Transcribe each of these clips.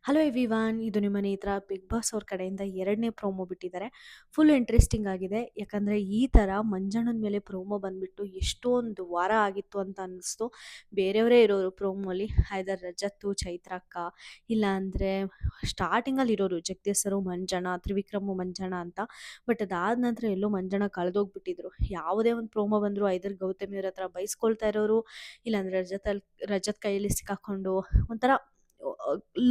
Hello everyone, ಇದು ನಿಮ್ಮ ನೇತ್ರ. ಬಿಗ್ ಬಾಸ್ ಅವ್ರ ಕಡೆಯಿಂದ ಎರಡನೇ ಪ್ರೋಮೋ ಬಿಟ್ಟಿದ್ದಾರೆ. ಫುಲ್ ಇಂಟ್ರೆಸ್ಟಿಂಗ್ ಆಗಿದೆ. ಯಾಕಂದರೆ ಈ ಥರ ಮಂಜಣ್ಣನ ಮೇಲೆ ಪ್ರೋಮೋ ಬಂದುಬಿಟ್ಟು ಎಷ್ಟೊಂದು ವಾರ ಆಗಿತ್ತು ಅಂತ ಅನ್ನಿಸ್ತು. ಬೇರೆಯವರೇ ಇರೋರು ಪ್ರೋಮೋಲಿ, ಐದರ್ ರಜತ್ತು, ಚೈತ್ರಕ್ಕ, ಇಲ್ಲ ಅಂದರೆ ಸ್ಟಾರ್ಟಿಂಗಲ್ಲಿ ಇರೋರು ಜಗದೀಶ್ ಸರು, ಮಂಜಣ್ಣ, ತ್ರಿವಿಕ್ರಮು, ಮಂಜಣ್ಣ ಅಂತ. ಬಟ್ ಅದಾದ ನಂತರ ಎಲ್ಲೋ ಮಂಜಣ್ಣ ಕಳೆದೋಗ್ಬಿಟ್ಟಿದ್ರು. ಯಾವುದೇ ಒಂದು ಪ್ರೋಮೋ ಬಂದರೂ ಐದರ್ ಗೌತಮಿ ಅವ್ರ ಹತ್ರ ಬೈಸ್ಕೊಳ್ತಾ ಇರೋರು, ಇಲ್ಲಾಂದರೆ ರಜತ್ ಕೈಯಲ್ಲಿ ಸಿಕ್ಕಾಕೊಂಡು ಒಂಥರ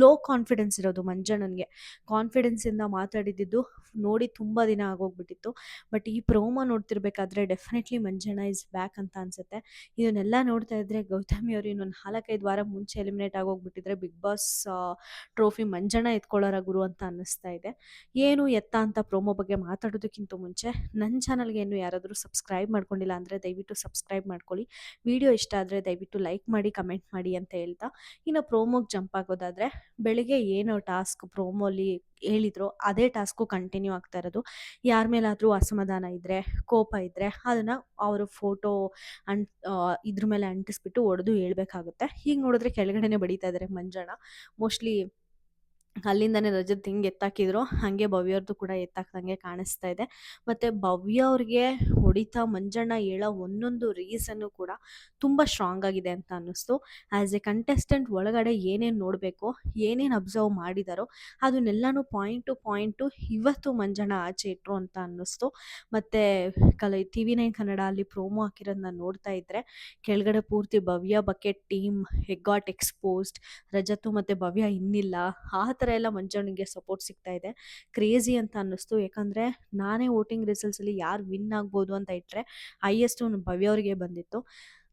ಲೋ ಕಾನ್ಫಿಡೆನ್ಸ್ ಇರೋದು ಮಂಜಣ್ಣನಿಗೆ. ಕಾನ್ಫಿಡೆನ್ಸಿಂದ ಮಾತಾಡಿದ್ದು ನೋಡಿ ತುಂಬ ದಿನ ಆಗೋಗ್ಬಿಟ್ಟಿತ್ತು. ಬಟ್ ಈ ಪ್ರೋಮೋ ನೋಡ್ತಿರ್ಬೇಕಾದ್ರೆ ಡೆಫಿನೆಟ್ಲಿ ಮಂಜಣ್ಣ ಇಸ್ ಬ್ಯಾಕ್ ಅಂತ ಅನ್ಸುತ್ತೆ. ಇದನ್ನೆಲ್ಲ ನೋಡ್ತಾ ಇದ್ರೆ ಗೌತಮಿ ಅವರು ಇನ್ನೊಂದು 4-5 ವಾರ ಮುಂಚೆ ಎಲಿಮಿನೇಟ್ ಆಗೋಗ್ಬಿಟ್ಟಿದ್ರೆ ಬಿಗ್ ಬಾಸ್ ಟ್ರೋಫಿ ಮಂಜಣ್ಣ ಎತ್ಕೊಳ್ಳೋರ ಗುರು ಅಂತ ಅನ್ನಿಸ್ತಾ ಇದೆ. ಏನು ಎತ್ತ ಅಂತ ಪ್ರೋಮೋ ಬಗ್ಗೆ ಮಾತಾಡೋದಕ್ಕಿಂತ ಮುಂಚೆ ನನ್ನ ಚಾನಲ್ಗೆ ಏನು ಯಾರಾದರೂ ಸಬ್ಸ್ಕ್ರೈಬ್ ಮಾಡ್ಕೊಂಡಿಲ್ಲ ಅಂದರೆ ದಯವಿಟ್ಟು ಸಬ್ಸ್ಕ್ರೈಬ್ ಮಾಡ್ಕೊಳ್ಳಿ. ವಿಡಿಯೋ ಇಷ್ಟ ಆದರೆ ದಯವಿಟ್ಟು ಲೈಕ್ ಮಾಡಿ, ಕಮೆಂಟ್ ಮಾಡಿ ಅಂತ ಹೇಳ್ತಾ ಇನ್ನು ಪ್ರೋಮೋಗೆ ಜಂಪ್ ಆಗೋದಾದರೆ, ಬೆಳಿಗ್ಗೆ ಏನು ಟಾಸ್ಕ್ ಪ್ರೋಮೋಲಿ ಹೇಳಿದ್ರೋ ಅದೇ ಟಾಸ್ಕು ಕಂಟಿನ್ಯೂ ಆಗ್ತಾ ಇರೋದು. ಯಾರ ಮೇಲಾದರೂ ಅಸಮಾಧಾನ ಇದ್ದರೆ, ಕೋಪ ಇದ್ದರೆ ಅದನ್ನು ಅವರು ಫೋಟೋ ಅಂಟ್ ಇದ್ರ ಮೇಲೆ ಅಂಟಿಸ್ಬಿಟ್ಟು ಹೊಡೆದು ಹೇಳ್ಬೇಕಾಗುತ್ತೆ. ಹೀಗೆ ನೋಡಿದ್ರೆ ಕೆಳಗಡೆನೆ ಬಡಿತಾ ಇದ್ದಾರೆ ಮಂಜಣ್ಣ. ಮೋಸ್ಟ್ಲಿ ಅಲ್ಲಿಂದನೇ ರಜತ್ ಹಿಂಗೆ ಎತ್ತಾಕಿದ್ರು, ಹಾಗೆ ಭವ್ಯವ್ರದ್ದು ಕೂಡ ಎತ್ತಾಕ್ದಂಗೆ ಕಾಣಿಸ್ತಾ ಇದೆ. ಮತ್ತು ಭವ್ಯ ಅವ್ರಿಗೆ ಹೊಡಿತಾ ಮಂಜಣ್ಣ ಹೇಳೋ ಒಂದೊಂದು ರೀಸನ್ನು ಕೂಡ ತುಂಬ ಸ್ಟ್ರಾಂಗ್ ಆಗಿದೆ ಅಂತ ಅನ್ನಿಸ್ತು. ಆ್ಯಸ್ ಎ ಕಂಟೆಸ್ಟೆಂಟ್ ಒಳಗಡೆ ಏನೇನು ನೋಡಬೇಕು, ಏನೇನು ಅಬ್ಸರ್ವ್ ಮಾಡಿದಾರೋ ಅದನ್ನೆಲ್ಲನೂ ಪಾಯಿಂಟ್ ಟು ಪಾಯಿಂಟು ಇವತ್ತು ಮಂಜಣ್ಣ ಆಚೆ ಇಟ್ಟರು ಅಂತ ಅನ್ನಿಸ್ತು. ಮತ್ತು TV9 ಕನ್ನಡ ಅಲ್ಲಿ ಪ್ರೋಮೋ ಹಾಕಿರೋದನ್ನ ನೋಡ್ತಾ ಇದ್ದರೆ ಕೆಳಗಡೆ ಪೂರ್ತಿ ಭವ್ಯ ಬಕೆಟ್ ಟೀಮ್ ಗಾಟ್ ಎಕ್ಸ್ಪೋಸ್ಡ್, ರಜತು ಮತ್ತು ಭವ್ಯ ಇನ್ನಿಲ್ಲ, ಆ ಥರ ಎಲ್ಲ ಮಂಜಣ್ಣನಿಗೆ ಸಪೋರ್ಟ್ ಸಿಗ್ತಾ ಇದೆ. ಕ್ರೇಜಿ ಅಂತ ಅನ್ನಿಸ್ತು. ಯಾಕಂದರೆ ನಾನೇ ವೋಟಿಂಗ್ ರಿಸಲ್ಟ್ಸಲ್ಲಿ ಯಾರು ವಿನ್ ಆಗ್ಬೋದು ಅಂತ ಇಟ್ಟರೆ ಹೈಯೆಸ್ಟು ಭವ್ಯ ಅವರಿಗೆ ಬಂದಿತ್ತು.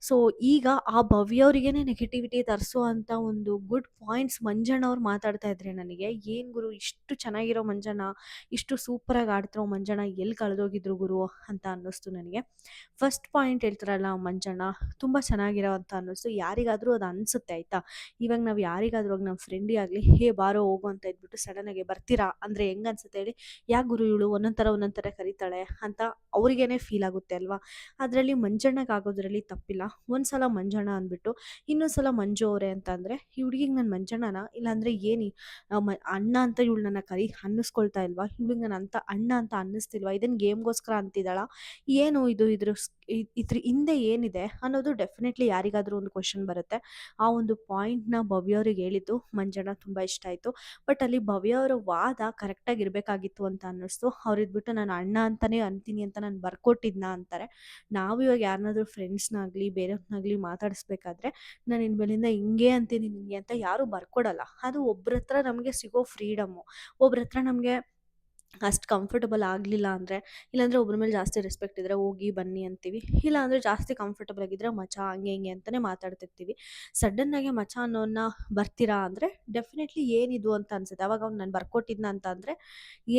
ಸೊ ಈಗ ಆ ಭವ್ಯ ಅವರಿಗೇನೆ ನೆಗೆಟಿವಿಟಿ ತರಿಸೋ ಅಂಥ ಒಂದು ಗುಡ್ ಪಾಯಿಂಟ್ಸ್ ಮಂಜಣ್ಣ ಅವ್ರು ಮಾತಾಡ್ತಾ ಇದ್ರೆ ನನಗೆ, ಏನು ಗುರು ಇಷ್ಟು ಚೆನ್ನಾಗಿರೋ ಮಂಜಣ್ಣ, ಇಷ್ಟು ಸೂಪರಾಗಿ ಆಡ್ತಿರೋ ಮಂಜಣ್ಣ ಎಲ್ಲಿ ಕಳೆದೋಗಿದ್ರು ಗುರು ಅಂತ ಅನ್ನಿಸ್ತು ನನಗೆ. ಫಸ್ಟ್ ಪಾಯಿಂಟ್ ಹೇಳ್ತಾರಲ್ಲ ಮಂಜಣ್ಣ, ತುಂಬ ಚೆನ್ನಾಗಿರೋ ಅಂತ ಅನ್ನಿಸ್ತು. ಯಾರಿಗಾದರೂ ಅದು ಅನಿಸುತ್ತೆ ಆಯಿತಾ. ಇವಾಗ ನಾವು ಯಾರಿಗಾದ್ರೂ ನಮ್ಮ ಫ್ರೆಂಡಿಗೆ ಆಗಲಿ, ಹೇ ಬಾರೋ ಹೋಗು ಅಂತ ಇದ್ಬಿಟ್ಟು ಸಡನ್ನಾಗಿ ಬರ್ತೀರಾ ಅಂದರೆ ಹೆಂಗೆ ಅನ್ಸುತ್ತೆ ಹೇಳಿ. ಯಾಕೆ ಗುರು ಇವಳು ಒಂದೊಂದು ಥರ ಕರೀತಾಳೆ ಅಂತ ಅವ್ರಿಗೇನೆ ಫೀಲ್ ಆಗುತ್ತೆ ಅಲ್ವಾ. ಅದರಲ್ಲಿ ಮಂಜಣ್ಣಗೆ ಆಗೋದ್ರಲ್ಲಿ ತಪ್ಪಿಲ್ಲ. ಒಂದು ಸಲ ಮಂಜಣ್ಣ ಅಂದ್ಬಿಟ್ಟು ಇನ್ನೊಂದು ಸಲ ಮಂಜು ಅವರೇ ಅಂತ ಅಂದರೆ, ಈ ಹುಡುಗಿಗೆ ನಾನು ಮಂಜಣ್ಣನ ಇಲ್ಲಾಂದರೆ ಅಣ್ಣ ಅಂತ ಇವಳು ನನ್ನ ಅನ್ನಿಸ್ಕೊಳ್ತಾ ಇಲ್ವಾ, ಇವಳಿಗೆ ನಾನು ಅಂತ ಅಣ್ಣ ಅಂತ ಅನ್ನಿಸ್ತಿಲ್ವಾ, ಇದನ್ನು ಗೇಮ್ಗೋಸ್ಕರ ಅಂತಿದ್ದಾಳ, ಏನು ಇದ್ರ ಹಿಂದೆ ಏನಿದೆ ಅನ್ನೋದು ಡೆಫಿನೆಟ್ಲಿ ಯಾರಿಗಾದರೂ ಒಂದು ಕ್ವಶನ್ ಬರುತ್ತೆ. ಆ ಒಂದು ಪಾಯಿಂಟ್ನ ಭವ್ಯ ಅವ್ರಿಗೆ ಹೇಳಿದ್ದು ಮಂಜಣ್ಣ ತುಂಬ ಇಷ್ಟ ಆಯಿತು. ಬಟ್ ಅಲ್ಲಿ ಭವ್ಯ ಅವರ ವಾದ ಕರೆಕ್ಟಾಗಿ ಇರಬೇಕಾಗಿತ್ತು ಅಂತ ಅನ್ನಿಸ್ತು. ಅವ್ರಿದ್ಬಿಟ್ಟು ನಾನು ಅಣ್ಣ ಅಂತಲೇ ಅಂತೀನಿ ಅಂತ ನಾನು ಬರ್ಕೊಟ್ಟಿದ್ನ ಅಂತಾರೆ. ನಾವು ಇವಾಗ ಯಾರನ್ನಾದ್ರೂ ಫ್ರೆಂಡ್ಸ್ನಾಗಲಿ ಬೇರೆಯವ್ರನ್ನಾಗಲಿ ಮಾತಾಡಿಸ್ಬೇಕಾದ್ರೆ ನಾನು ಇನ್ಮೇಲಿಂದ ಹಿಂಗೆ ಅಂತೀನಿ ನಿನಗೆ ಅಂತ ಯಾರೂ ಬರ್ಕೊಡಲ್ಲ. ಅದು ಒಬ್ರ ಹತ್ರ ನಮಗೆ ಸಿಗೋ ಫ್ರೀಡಮ್ಮು. ಒಬ್ರ ಹತ್ರ ನಮಗೆ ಅಷ್ಟು ಕಂಫರ್ಟಬಲ್ ಆಗಲಿಲ್ಲ ಅಂದರೆ, ಇಲ್ಲಾಂದರೆ ಒಬ್ಬರ ಮೇಲೆ ಜಾಸ್ತಿ ರೆಸ್ಪೆಕ್ಟ್ ಇದ್ದರೆ ಹೋಗಿ ಬನ್ನಿ ಅಂತೀವಿ. ಇಲ್ಲ ಅಂದರೆ ಜಾಸ್ತಿ ಕಂಫರ್ಟಬಲ್ ಆಗಿದ್ದರೆ ಮಚ ಹಂಗೆ ಹಿಂಗೆ ಅಂತಲೇ ಮಾತಾಡ್ತಿರ್ತೀವಿ. ಸಡನ್ನಾಗಿ ಮಚ ಅನ್ನೋನ್ನ ಬರ್ತೀರಾ ಅಂದರೆ ಡೆಫಿನೆಟ್ಲಿ ಏನಿದು ಅಂತ ಅನ್ಸುತ್ತೆ. ಅವಾಗ ಅವ್ನು ನಾನು ಬರ್ಕೊಟ್ಟಿದ್ನ ಅಂತ ಅಂದರೆ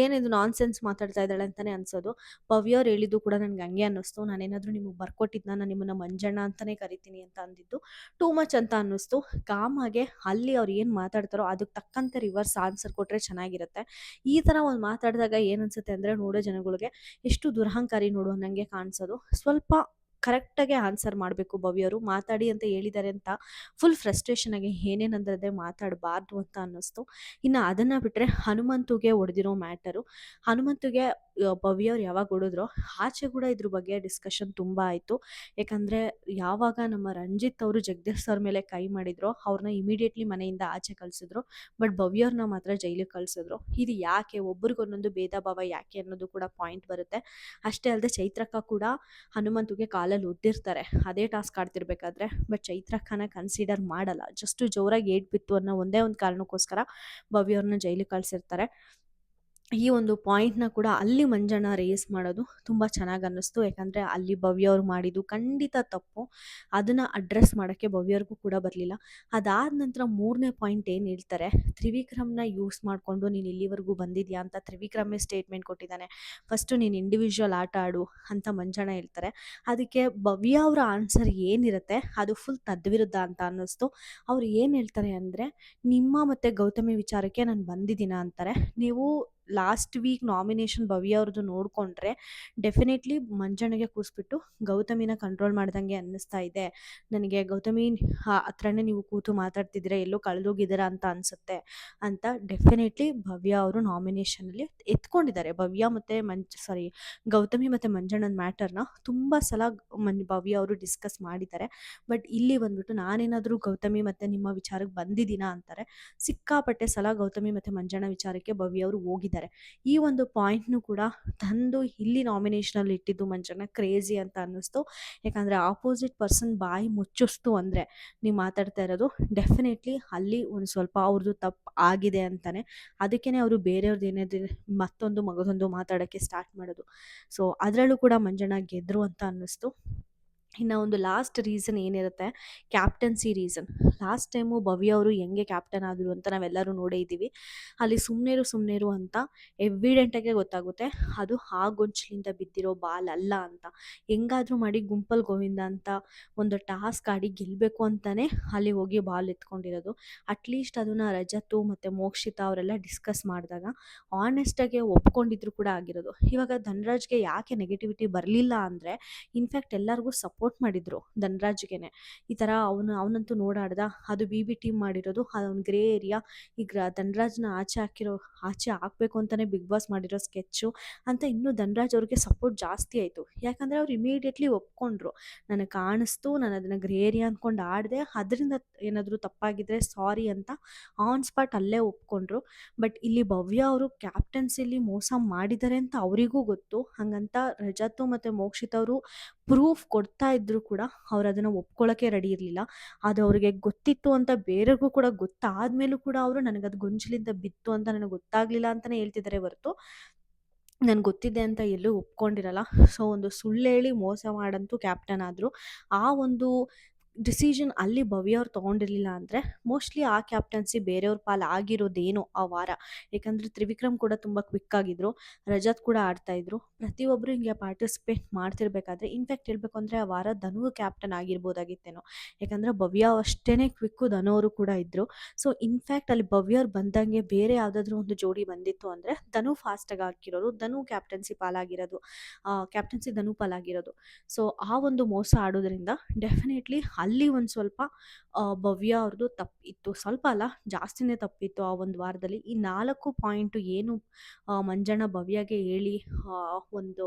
ಏನಿದು ನಾನ್ಸೆನ್ಸ್ ಮಾತಾಡ್ತಾ ಇದ್ದಾಳೆ ಅಂತಲೇ ಅನ್ಸೋದು. ಭವ್ಯ ಅವ್ರು ಹೇಳಿದ್ದು ಕೂಡ ನನಗೆ ಹಂಗೆ ಅನ್ನಿಸ್ತು. ನಾನೇನಾದರೂ ನಿಮಗೆ ಬರ್ಕೊಟ್ಟಿದ್ನ, ನಾನು ನಿಮ್ಮನ್ನು ಮಂಜಣ್ಣ ಅಂತಲೇ ಕರಿತೀನಿ ಅಂತ ಅಂದಿದ್ದು ಟೂ ಮಚ್ ಅಂತ ಅನ್ನಿಸ್ತು. ಕಾಮಾಗೆ ಅಲ್ಲಿ ಅವ್ರು ಏನು ಮಾತಾಡ್ತಾರೋ ಅದಕ್ಕೆ ತಕ್ಕಂತೆ ರಿವರ್ಸ್ ಆನ್ಸರ್ ಕೊಟ್ಟರೆ ಚೆನ್ನಾಗಿರುತ್ತೆ. ಈ ಥರ ಒಂದು ಮಾತಾಡಿದಾಗ ಏನನ್ಸುತ್ತೆ ಅಂದರೆ ನೋಡೋ ಜನಗಳಿಗೆ ಎಷ್ಟು ದುರಹಂಕಾರಿ ನೋಡು ಅನ್ನಂಗೆ ಕಾಣಿಸೋದು. ಸ್ವಲ್ಪ ಕರೆಕ್ಟಾಗೆ ಆನ್ಸರ್ ಮಾಡಬೇಕು ಭವ್ಯರು. ಮಾತಾಡಿ ಅಂತ ಹೇಳಿದ್ದಾರೆ ಅಂತ ಫುಲ್ ಫ್ರಸ್ಟ್ರೇಷನ್ ಆಗಿ ಏನೇನಂದ್ರೆ ಮಾತಾಡಬಾರ್ದು ಅಂತ ಅನ್ನಿಸ್ತು. ಇನ್ನು ಅದನ್ನು ಬಿಟ್ಟರೆ ಹನುಮಂತುಗೆ ಹೊಡೆದಿರೋ ಮ್ಯಾಟರು, ಹನುಮಂತುಗೆ ಭವ್ಯ ಅವ್ರು ಯಾವಾಗ ಹೊಡೆದ್ರೋ ಆಚೆ ಕೂಡ ಇದ್ರ ಬಗ್ಗೆ ಡಿಸ್ಕಷನ್ ತುಂಬ ಆಯಿತು. ಯಾಕಂದರೆ ಯಾವಾಗ ನಮ್ಮ ರಂಜಿತ್ ಅವರು ಜಗದೀಶ್ ಅವ್ರ ಮೇಲೆ ಕೈ ಮಾಡಿದ್ರೋ ಅವ್ರನ್ನ ಇಮಿಡಿಯೇಟ್ಲಿ ಮನೆಯಿಂದ ಆಚೆ ಕಳಿಸಿದ್ರು. ಬಟ್ ಭವ್ಯವ್ರನ್ನ ಮಾತ್ರ ಜೈಲಿಗೆ ಕಳಿಸಿದ್ರು. ಇದು ಯಾಕೆ, ಒಬ್ರಿಗೊಂದೊಂದು ಭೇದ ಭಾವ ಯಾಕೆ ಅನ್ನೋದು ಕೂಡ ಪಾಯಿಂಟ್ ಬರುತ್ತೆ. ಅಷ್ಟೇ ಅಲ್ಲದೆ ಚೈತ್ರಕ್ಕ ಕೂಡ ಹನುಮಂತುಗೆ ಕಾಲಲ್ಲಿ ಒದ್ದಿರ್ತಾರೆ ಅದೇ ಟಾಸ್ಕ್ ಆಡ್ತಿರ್ಬೇಕಾದ್ರೆ. ಬಟ್ ಚೈತ್ರಕ್ಕನ ಕನ್ಸಿಡರ್ ಮಾಡಲ್ಲ. ಜಸ್ಟ್ ಜೋರಾಗಿ ಏಟ್ ಬಿತ್ತು ಅನ್ನೋ ಒಂದೇ ಒಂದು ಕಾರಣಕ್ಕೋಸ್ಕರ ಭವ್ಯವ್ರನ್ನ ಜೈಲಿಗೆ ಕಳಿಸಿರ್ತಾರೆ. ಈ ಒಂದು ಪಾಯಿಂಟ್ನ ಕೂಡ ಅಲ್ಲಿ ಮಂಜಣ್ಣ ರೇಸ್ ಮಾಡೋದು ತುಂಬ ಚೆನ್ನಾಗಿ ಅನ್ನಿಸ್ತು. ಯಾಕಂದರೆ ಅಲ್ಲಿ ಭವ್ಯ ಅವ್ರು ಮಾಡಿದ್ದು ಖಂಡಿತ ತಪ್ಪು. ಅದನ್ನು ಅಡ್ರೆಸ್ ಮಾಡೋಕ್ಕೆ ಭವ್ಯವ್ರಿಗೂ ಕೂಡ ಬರಲಿಲ್ಲ. ಅದಾದ ನಂತರ 3ನೇ ಪಾಯಿಂಟ್ ಏನು ಹೇಳ್ತಾರೆ, ತ್ರಿವಿಕ್ರಮ್ನ ಯೂಸ್ ಮಾಡಿಕೊಂಡು ನೀನು ಇಲ್ಲಿವರೆಗೂ ಬಂದಿದ್ಯಾ ಅಂತ ತ್ರಿವಿಕ್ರಮೇ ಸ್ಟೇಟ್ಮೆಂಟ್ ಕೊಟ್ಟಿದ್ದಾನೆ. ಫಸ್ಟು ನೀನು ಇಂಡಿವಿಜುವಲ್ ಆಟ ಆಡು ಅಂತ ಮಂಜಣ್ಣ ಹೇಳ್ತಾರೆ. ಅದಕ್ಕೆ ಭವ್ಯ ಅವರ ಆನ್ಸರ್ ಏನಿರುತ್ತೆ ಅದು ಫುಲ್ ತದ್ವಿರುದ್ಧ ಅಂತ ಅನ್ನಿಸ್ತು. ಅವ್ರು ಏನು ಹೇಳ್ತಾರೆ ಅಂದರೆ, ನಿಮ್ಮ ಮತ್ತು ಗೌತಮಿ ವಿಚಾರಕ್ಕೆ ನಾನು ಬಂದಿದ್ದೀನ ಅಂತಾರೆ. ನೀವು ಲಾಸ್ಟ್ ವೀಕ್ ನಾಮಿನೇಷನ್ ಭವ್ಯ ಅವ್ರದ್ದು ನೋಡಿಕೊಂಡ್ರೆ ಡೆಫಿನೆಟ್ಲಿ ಮಂಜಣ್ಣಗೆ ಕೂರಿಸ್ಬಿಟ್ಟು ಗೌತಮಿನ ಕಂಟ್ರೋಲ್ ಮಾಡ್ದಂಗೆ ಅನ್ನಿಸ್ತಾ ಇದೆ. ನನಗೆ ಗೌತಮಿ ಹತ್ರನೇ ನೀವು ಕೂತು ಮಾತಾಡ್ತಿದ್ದೀರಾ, ಎಲ್ಲೋ ಕಳೆದೋಗಿದ್ದೀರಾ ಅಂತ ಅನಿಸುತ್ತೆ ಅಂತ ಡೆಫಿನೆಟ್ಲಿ ಭವ್ಯ ಅವರು ನಾಮಿನೇಷನಲ್ಲಿ ಎತ್ಕೊಂಡಿದ್ದಾರೆ. ಭವ್ಯ ಮತ್ತು ಗೌತಮಿ ಮತ್ತು ಮಂಜಣ್ಣನ ಮ್ಯಾಟರ್ನ ತುಂಬ ಸಲ ಭವ್ಯ ಅವರು ಡಿಸ್ಕಸ್ ಮಾಡಿದ್ದಾರೆ. ಬಟ್ ಇಲ್ಲಿ ಬಂದ್ಬಿಟ್ಟು ನಾನೇನಾದರೂ ಗೌತಮಿ ಮತ್ತು ನಿಮ್ಮ ವಿಚಾರಕ್ಕೆ ಬಂದಿದ್ದೀನಾ ಅಂತಾರೆ. ಸಿಕ್ಕಾಪಟ್ಟೆ ಸಲ ಗೌತಮಿ ಮತ್ತು ಮಂಜಣ್ಣ ವಿಚಾರಕ್ಕೆ ಭವ್ಯ ಅವರು ಹೋಗಿದ್ದಾರೆ. ಈ ಒಂದು ಪಾಯಿಂಟ್ನು ಕೂಡ ತಂದು ಇಲ್ಲಿ ನಾಮಿನೇಷನಲ್ಲಿ ಇಟ್ಟಿದ್ದು ಮಂಜಣ್ಣ ಕ್ರೇಜಿ ಅಂತ ಅನ್ನಿಸ್ತು. ಯಾಕಂದರೆ ಆಪೋಸಿಟ್ ಪರ್ಸನ್ ಬಾಯಿ ಮುಚ್ಚಿಸ್ತು ಅಂದರೆ ನೀವು ಮಾತಾಡ್ತಾ ಇರೋದು ಡೆಫಿನೆಟ್ಲಿ ಅಲ್ಲಿ ಒಂದು ಸ್ವಲ್ಪ ಅವ್ರದ್ದು ತಪ್ಪು ಆಗಿದೆ ಅಂತಾನೆ. ಅದಕ್ಕೇ ಅವರು ಬೇರೆಯವ್ರದ್ದು ಏನಾದ್ರು ಮಗದೊಂದು ಮಾತಾಡೋಕ್ಕೆ ಸ್ಟಾರ್ಟ್ ಮಾಡೋದು. ಸೊ ಅದರಲ್ಲೂ ಕೂಡ ಮಂಜಣ್ಣ ಗೆದ್ರು ಅಂತ ಅನ್ನಿಸ್ತು. ಇನ್ನು ಒಂದು ಲಾಸ್ಟ್ ರೀಸನ್ ಏನಿರುತ್ತೆ, ಕ್ಯಾಪ್ಟನ್ಸಿ ರೀಸನ್. ಲಾಸ್ಟ್ ಟೈಮು ಭವ್ಯ ಅವರು ಹೆಂಗೆ ಕ್ಯಾಪ್ಟನ್ ಆದರು ಅಂತ ನಾವೆಲ್ಲರೂ ನೋಡೇ ಇದ್ದೀವಿ. ಅಲ್ಲಿ ಸುಮ್ಮನೆ ಅಂತ ಎವಿಡೆಂಟಾಗೆ ಗೊತ್ತಾಗುತ್ತೆ ಅದು ಆ ಗೊಂಚಲಿಂದ ಬಿದ್ದಿರೋ ಬಾಲ್ ಅಲ್ಲ ಅಂತ. ಹೆಂಗಾದರೂ ಮಾಡಿ ಗುಂಪಲ್ ಗೋವಿಂದ ಅಂತ ಒಂದು ಟಾಸ್ಕ್ ಆಡಿ ಗೆಲ್ಲಬೇಕು ಅಂತಲೇ ಅಲ್ಲಿ ಹೋಗಿ ಬಾಲ್ ಎತ್ಕೊಂಡಿರೋದು. ಅಟ್ಲೀಸ್ಟ್ ಅದನ್ನು ರಜತು ಮತ್ತು ಮೋಕ್ಷಿತಾ ಅವರೆಲ್ಲ ಡಿಸ್ಕಸ್ ಮಾಡಿದಾಗ ಆನೆಸ್ಟಾಗಿ ಒಪ್ಕೊಂಡಿದ್ರು ಕೂಡ ಆಗಿರೋದು. ಇವಾಗ ಧನ್ರಾಜ್ಗೆ ಯಾಕೆ ನೆಗೆಟಿವಿಟಿ ಬರಲಿಲ್ಲ ಅಂದರೆ ಇನ್ಫ್ಯಾಕ್ಟ್ ಎಲ್ಲರಿಗೂ ಸಪೋರ್ಟ್ ಮಾಡಿದ್ರು ಧನ್ರಾಜ್ಗೆನೆ. ಈ ಥರ ಅವನಂತೂ ನೋಡಾಡ್ದ, ಅದು BB ಟೀಮ್ ಮಾಡಿರೋದು, ಅದೊಂದು ಗ್ರೇ ಏರಿಯಾ. ಈಗ ಧನ್ರಾಜ್ನ ಆಚೆ ಹಾಕಬೇಕು ಅಂತಲೇ ಬಿಗ್ ಬಾಸ್ ಮಾಡಿರೋ ಸ್ಕೆಚ್ಚು ಅಂತ ಇನ್ನೂ ಧನ್ರಾಜ್ ಅವ್ರಿಗೆ ಸಪೋರ್ಟ್ ಜಾಸ್ತಿ ಆಯಿತು. ಯಾಕಂದರೆ ಅವ್ರು ಇಮಿಡಿಯೇಟ್ಲಿ ಒಪ್ಕೊಂಡ್ರು, ನನಗೆ ಕಾಣಿಸ್ತು, ನಾನು ಅದನ್ನು ಗ್ರೇ ಏರಿಯಾ ಅಂದ್ಕೊಂಡು ಆಡಿದೆ, ಅದರಿಂದ ಏನಾದರೂ ತಪ್ಪಾಗಿದ್ದರೆ ಸಾರಿ ಅಂತ ಆನ್ ಸ್ಪಾಟ್ ಅಲ್ಲೇ ಒಪ್ಕೊಂಡ್ರು. ಬಟ್ ಇಲ್ಲಿ ಭವ್ಯ ಅವರು ಕ್ಯಾಪ್ಟನ್ಸಿಲಿ ಮೋಸ ಮಾಡಿದ್ದಾರೆ ಅಂತ ಅವರಿಗೂ ಗೊತ್ತು. ಹಾಗಂತ ರಜತು ಮತ್ತು ಮೋಕ್ಷಿತ್ ಅವರು ಪ್ರೂಫ್ ಕೊಡ್ತಾ ಇದ್ರು ಕೂಡ ಅವ್ರು ಅದನ್ನು ಒಪ್ಕೊಳ್ಳೋಕ್ಕೆ ರೆಡಿ ಇರಲಿಲ್ಲ. ಅದು ಅವ್ರಿಗೆ ಗೊತ್ತಿತ್ತು ಅಂತ ಬೇರೆಯವ್ರಿಗೂ ಕೂಡ ಗೊತ್ತಾದ್ಮೇಲೂ ಕೂಡ ಅವರು ನನಗದು ಗೊಂಚಲಿಂದ ಬಿತ್ತು ಅಂತ ನನಗೆ ಗೊತ್ತಾಗಲಿಲ್ಲ ಅಂತಲೇ ಹೇಳ್ತಿದ್ದಾರೆ ಹೊರತು ನನಗೆ ಗೊತ್ತಿದೆ ಅಂತ ಎಲ್ಲೂ ಒಪ್ಕೊಂಡಿರಲ್ಲ. ಸೊ ಒಂದು ಸುಳ್ಳು ಹೇಳಿ ಮೋಸ ಮಾಡಂತೂ ಕ್ಯಾಪ್ಟನ್ ಆದರು. ಆ ಒಂದು ಡಿಸಿಷನ್ ಅಲ್ಲಿ ಭವ್ಯ ಅವ್ರು ತೊಗೊಂಡಿರಲಿಲ್ಲ ಅಂದರೆ ಮೋಸ್ಟ್ಲಿ ಆ ಕ್ಯಾಪ್ಟನ್ಸಿ ಬೇರೆಯವ್ರ ಪಾಲು ಆಗಿರೋದೇನೋ ಆ ವಾರ. ಯಾಕಂದರೆ ತ್ರಿವಿಕ್ರಮ್ ಕೂಡ ತುಂಬ ಕ್ವಿಕ್ ಆಗಿದ್ರು, ರಜತ್ ಕೂಡ ಆಡ್ತಾಯಿದ್ರು. ಪ್ರತಿಯೊಬ್ಬರು ಹಿಂಗೆ ಪಾರ್ಟಿಸಿಪೇಟ್ ಮಾಡ್ತಿರ್ಬೇಕಾದ್ರೆ ಇನ್ಫ್ಯಾಕ್ಟ್ ಹೇಳಬೇಕು ಅಂದರೆ ಆ ವಾರ ಧನು ಕ್ಯಾಪ್ಟನ್ ಆಗಿರ್ಬೋದಾಗಿತ್ತೇನೋ. ಯಾಕಂದರೆ ಭವ್ಯ ಅಷ್ಟೇ ಕ್ವಿಕ್ಕು, ಧನು ಅವರು ಕೂಡ ಇದ್ದರು. ಸೊ ಇನ್ಫ್ಯಾಕ್ಟ್ ಅಲ್ಲಿ ಭವ್ಯ ಅವ್ರು ಬಂದಂಗೆ ಬೇರೆ ಯಾವುದಾದ್ರೂ ಒಂದು ಜೋಡಿ ಬಂದಿತ್ತು ಅಂದರೆ ಧನು ಫಾಸ್ಟಾಗಿ ಹಾಕಿರೋರು, ಧನು ಕ್ಯಾಪ್ಟನ್ಸಿ ಧನು ಪಾಲಾಗಿರೋದು. ಸೊ ಆ ಒಂದು ಮೋಸ ಆಡೋದ್ರಿಂದ ಡೆಫಿನೆಟ್ಲಿ ಅಲ್ಲಿ ಒಂದು ಸ್ವಲ್ಪ ಭವ್ಯ ಅವ್ರದ್ದು ತಪ್ಪಿತ್ತು. ಸ್ವಲ್ಪ ಅಲ್ಲ, ಜಾಸ್ತಿನೇ ತಪ್ಪಿತ್ತು ಆ ಒಂದು ವಾರದಲ್ಲಿ. ಈ 4 ಪಾಯಿಂಟು ಏನು ಮಂಜಣ್ಣ ಭವ್ಯಗೆ ಹೇಳಿ ಒಂದು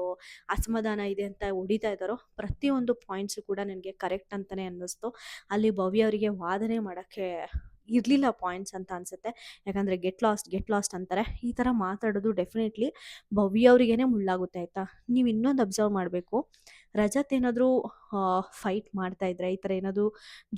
ಅಸಮಾಧಾನ ಇದೆ ಅಂತ ಹೊಡಿತಾ ಇದ್ದಾರೋ ಪ್ರತಿಯೊಂದು ಪಾಯಿಂಟ್ಸು ಕೂಡ ನನಗೆ ಕರೆಕ್ಟ್ ಅಂತಲೇ ಅನ್ನಿಸ್ತು. ಅಲ್ಲಿ ಭವ್ಯ ಅವರಿಗೆ ವಾದನೆ ಮಾಡೋಕ್ಕೆ ಇರಲಿಲ್ಲ ಪಾಯಿಂಟ್ಸ್ ಅಂತ ಅನಿಸುತ್ತೆ. ಯಾಕಂದರೆ ಗೆಟ್ ಲಾಸ್ಟ್ ಅಂತಾರೆ. ಈ ಥರ ಮಾತಾಡೋದು ಡೆಫಿನೆಟ್ಲಿ ಭವ್ಯ ಅವರಿಗೇ ಮುಳ್ಳಾಗುತ್ತೆ ಆಯಿತಾ. ನೀವು ಇನ್ನೊಂದು ಅಬ್ಸರ್ವ್ ಮಾಡಬೇಕು, ರಜತ್ ಏನಾದರೂ ಫೈಟ್ ಮಾಡ್ತಾಯಿದ್ರೆ, ಈ ಥರ ಏನಾದರೂ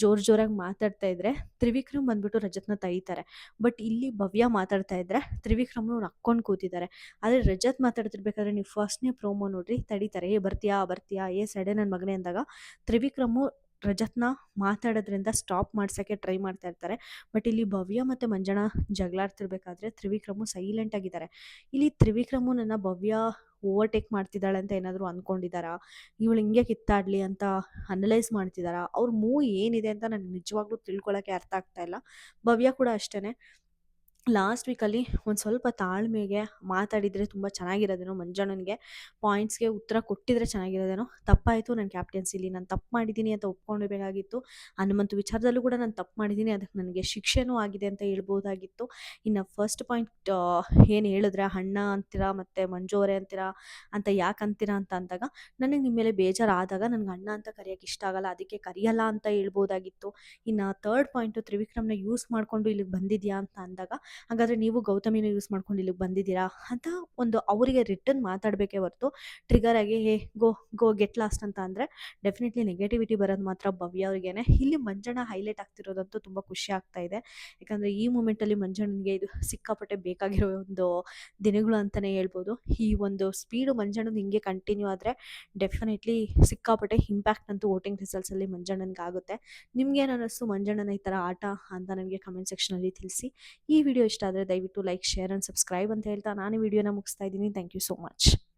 ಜೋರಾಗಿ ಮಾತಾಡ್ತಾ ಇದ್ರೆ ತ್ರಿವಿಕ್ರಮ್ ಬಂದ್ಬಿಟ್ಟು ರಜತ್ನ ತೈತಾರೆ. ಬಟ್ ಇಲ್ಲಿ ಭವ್ಯ ಮಾತಾಡ್ತಾ ಇದ್ರೆ ತ್ರಿವಿಕ್ರಮ್ನು ನಕ್ಕೊಂಡು ಕೂತಿದ್ದಾರೆ. ಆದರೆ ರಜತ್ ಮಾತಾಡ್ತಿರ್ಬೇಕಾದ್ರೆ ನೀವು ಫಸ್ಟ್ನೇ ಪ್ರೋಮೋ ನೋಡ್ರಿ, ತಡೀತಾರೆ, ಬರ್ತೀಯಾ ಸಡೆ ನನ್ನ ಮಗನೇ ಅಂದಾಗ ತ್ರಿವಿಕ್ರಮು ರಜತ್ನ ಮಾತಾಡೋದ್ರಿಂದ ಸ್ಟಾಪ್ ಮಾಡ್ಸೋಕ್ಕೆ ಟ್ರೈ ಮಾಡ್ತಾ ಇರ್ತಾರೆ. ಬಟ್ ಇಲ್ಲಿ ಭವ್ಯ ಮತ್ತು ಮಂಜಣ್ಣ ಜಗಳಾಡ್ತಿರ್ಬೇಕಾದ್ರೆ ತ್ರಿವಿಕ್ರಮು ಸೈಲೆಂಟ್ ಆಗಿದ್ದಾರೆ. ಇಲ್ಲಿ ತ್ರಿವಿಕ್ರಮು ನನ್ನ ಭವ್ಯ ಓವರ್ಟೇಕ್ ಮಾಡ್ತಿದ್ದಾಳೆ ಅಂತ ಏನಾದರೂ ಅಂದ್ಕೊಂಡಿದ್ದಾರಾ, ಇವಳು ಹಿಂಗೆ ಕಿತ್ತಾಡಲಿ ಅಂತ ಅನಲೈಸ್ ಮಾಡ್ತಿದ್ದಾರಾ, ಅವ್ರ ಮೂವ್ ಏನಿದೆ ಅಂತ ನನಗೆ ನಿಜವಾಗ್ಲೂ ತಿಳ್ಕೊಳ್ಳೋಕ್ಕೆ ಅರ್ಥ ಆಗ್ತಾ ಇಲ್ಲ. ಭವ್ಯ ಕೂಡ ಅಷ್ಟೇ ಲಾಸ್ಟ್ ವೀಕಲ್ಲಿ ಒಂದು ಸ್ವಲ್ಪ ತಾಳ್ಮೆಗೆ ಮಾತಾಡಿದರೆ ತುಂಬ ಚೆನ್ನಾಗಿರೋದೇನೋ, ಮಂಜಣ್ಣನಿಗೆ ಪಾಯಿಂಟ್ಸ್ಗೆ ಉತ್ತರ ಕೊಟ್ಟಿದ್ರೆ ಚೆನ್ನಾಗಿರೋದೇನೋ. ತಪ್ಪಾಯಿತು, ನನ್ನ ಕ್ಯಾಪ್ಟನ್ಸಿಲಿ ನಾನು ತಪ್ಪು ಮಾಡಿದ್ದೀನಿ ಅಂತ ಒಪ್ಕೊಂಡಿರಬೇಕಾಗಿತ್ತು. ಹನುಮಂತು ವಿಚಾರದಲ್ಲೂ ಕೂಡ ನಾನು ತಪ್ಪು ಮಾಡಿದ್ದೀನಿ, ಅದಕ್ಕೆ ನನಗೆ ಶಿಕ್ಷೆನೂ ಆಗಿದೆ ಅಂತ ಹೇಳ್ಬೋದಾಗಿತ್ತು. ಇನ್ನು ಫಸ್ಟ್ ಪಾಯಿಂಟ್ ಏನು ಹೇಳಿದ್ರೆ ಅಣ್ಣ ಅಂತೀರಾ ಮತ್ತು ಮಂಜು ಅವರೇ ಅಂತೀರಾ ಅಂತ ಯಾಕೆ ಅಂತೀರಾ ಅಂತ ಅಂದಾಗ ನನಗೆ ನಿಮ್ಮ ಮೇಲೆ ಬೇಜಾರಾದಾಗ ನನಗೆ ಅಣ್ಣ ಅಂತ ಕರೆಯೋಕ್ಕೆ ಇಷ್ಟ ಆಗಲ್ಲ, ಅದಕ್ಕೆ ಕರೆಯಲ್ಲ ಅಂತ ಹೇಳ್ಬೋದಾಗಿತ್ತು. ಇನ್ನು ಥರ್ಡ್ ಪಾಯಿಂಟು ತ್ರಿವಿಕ್ರಮ್ನ ಯೂಸ್ ಮಾಡಿಕೊಂಡು ಇಲ್ಲಿಗೆ ಬಂದಿದ್ಯಾ ಅಂತ ಅಂದಾಗ ಹಾಗಾದರೆ ನೀವು ಗೌತಮಿನ ಯೂಸ್ ಮಾಡ್ಕೊಂಡು ಇಲ್ಲಿಗೆ ಬಂದಿದ್ದೀರಾ ಅಂತ ಒಂದು ಅವರಿಗೆ ರಿಟರ್ನ್ ಮಾತಾಡಬೇಕೇ ಹೊರತು ಟ್ರಿಗರ್ ಆಗಿ ಗೋ ಗೆಟ್ ಲಾಸ್ಟ್ ಅಂತ ಅಂದರೆ ಡೆಫಿನೆಟ್ಲಿ ನೆಗೆಟಿವಿಟಿ ಬರೋದು ಮಾತ್ರ ಭವ್ಯ ಅವ್ರಿಗೇನೆ. ಇಲ್ಲಿ ಮಂಜಣ್ಣ ಹೈಲೈಟ್ ಆಗ್ತಿರೋದಂತೂ ತುಂಬ ಖುಷಿ ಆಗ್ತಾ ಇದೆ. ಯಾಕಂದರೆ ಈ ಮೂಮೆಂಟಲ್ಲಿ ಮಂಜಣ್ಣನಿಗೆ ಇದು ಸಿಕ್ಕಾಪಟ್ಟೆ ಬೇಕಾಗಿರೋ ಒಂದು ದಿನಗಳು ಅಂತಲೇ ಹೇಳ್ಬೋದು. ಈ ಒಂದು ಸ್ಪೀಡು ಮಂಜಣ್ಣನ ಹಿಂಗೆ ಕಂಟಿನ್ಯೂ ಆದರೆ ಡೆಫಿನೆಟ್ಲಿ ಸಿಕ್ಕಾಪಟ್ಟೆ ಇಂಪ್ಯಾಕ್ಟ್ ಅಂತೂ ವೋಟಿಂಗ್ ರಿಸಲ್ಟ್ಸಲ್ಲಿ ಮಂಜಣ್ಣನಿಗೆ ಆಗುತ್ತೆ. ನಿಮ್ಗೇನು ಅನ್ನಿಸ್ತು ಮಂಜಣ್ಣನ ಈ ಥರ ಆಟ ಅಂತ ನನಗೆ ಕಮೆಂಟ್ ಸೆಕ್ಷನಲ್ಲಿ ತಿಳಿಸಿ. ಈ ವಿಡಿಯೋ ಇಷ್ಟ ಆದರೆ ದಯವಿಟ್ಟು ಲೈಕ್, ಶೇರ್ ಆ್ಯಂಡ್ ಸಬ್ಸ್ಕ್ರೈಬ್ ಅಂತ ಹೇಳ್ತಾ ನಾನು ವಿಡಿಯೋನ ಮುಗಿಸ್ತಾ ಇದ್ದೀನಿ. Thank you so much.